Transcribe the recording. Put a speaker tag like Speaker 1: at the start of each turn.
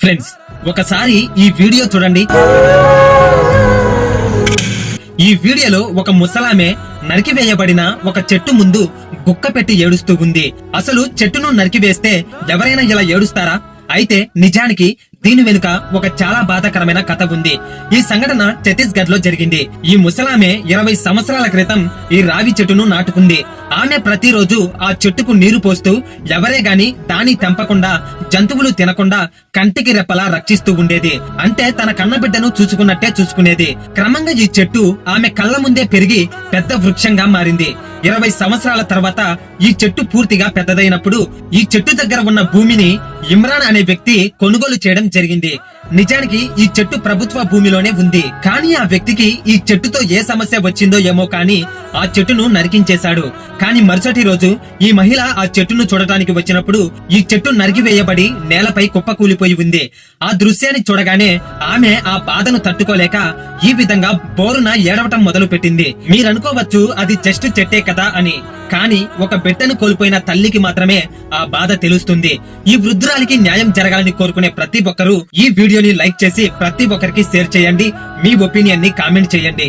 Speaker 1: Friends, ఒకసారి ఈ video చూడండి. ఈ వీడియోలో ఒక ముసలామె నరికివేయబడిన ఒక చెట్టు ముందు గుక్క పెట్టి ఏడుస్తూ ఉంది. అసలు చెట్టును నరికివేస్తే ఎవరైనా ఇలా ఏడుస్తారా? అయితే నిజానికి దీని వెనుక ఒక చాలా బాధాకరమైన కథ ఉంది. ఈ సంఘటన ఛత్తీస్గఢ్ లో జరిగింది. ఈ ముసలామె 20 సంవత్సరాల క్రితం ఈ రావి చెట్టును నాటుకుంది. ఆమె ప్రతిరోజు ఆ చెట్టుకు నీరు పోస్తూ ఎవరే గాని దాని తెంపకుండా, జంతువులు తినకుండా కంటికి రెప్పలా రక్షిస్తూ ఉండేది. అంటే తన కన్నబిడ్డను చూసుకున్నట్టే చూసుకునేది. క్రమంగా ఈ చెట్టు ఆమె కళ్ళ ముందే పెరిగి పెద్ద వృక్షంగా మారింది. 20 సంవత్సరాల తర్వాత ఈ చెట్టు పూర్తిగా పెద్దదైనప్పుడు ఈ చెట్టు దగ్గర ఉన్న భూమిని ఇమ్రాన్ అనే వ్యక్తి కొనుగోలు చేయడం జరిగింది. నిజానికి ఈ చెట్టు ప్రభుత్వ భూమిలోనే ఉంది. కానీ ఆ వ్యక్తికి ఈ చెట్టుతో ఏ సమస్య వచ్చిందో ఏమో కానీ ఆ చెట్టును నరికించేశాడు. కానీ మరుసటి రోజు ఈ మహిళ ఆ చెట్టును చూడటానికి వచ్చినప్పుడు ఈ చెట్టు నరికివేయబడి నేలపై కుప్పకూలిపోయి ఉంది. ఆ దృశ్యాన్ని చూడగానే ఆమె ఆ బాధను తట్టుకోలేక ఈ విధంగా బోరున ఏడవటం మొదలు పెట్టింది. మీరనుకోవచ్చు అది జస్ట్ చెట్టే కదా అని. కానీ ఒక బిడ్డను కోల్పోయిన తల్లికి మాత్రమే ఆ బాధ తెలుస్తుంది. ఈ వృద్ధురాలికి న్యాయం జరగాలని కోరుకునే ప్రతి ఒక్కరూ ఈ వీడియోని లైక్ చేసి ప్రతి ఒక్కరికి షేర్ చేయండి. మీ ఒపీనియన్ ని కామెంట్ చేయండి.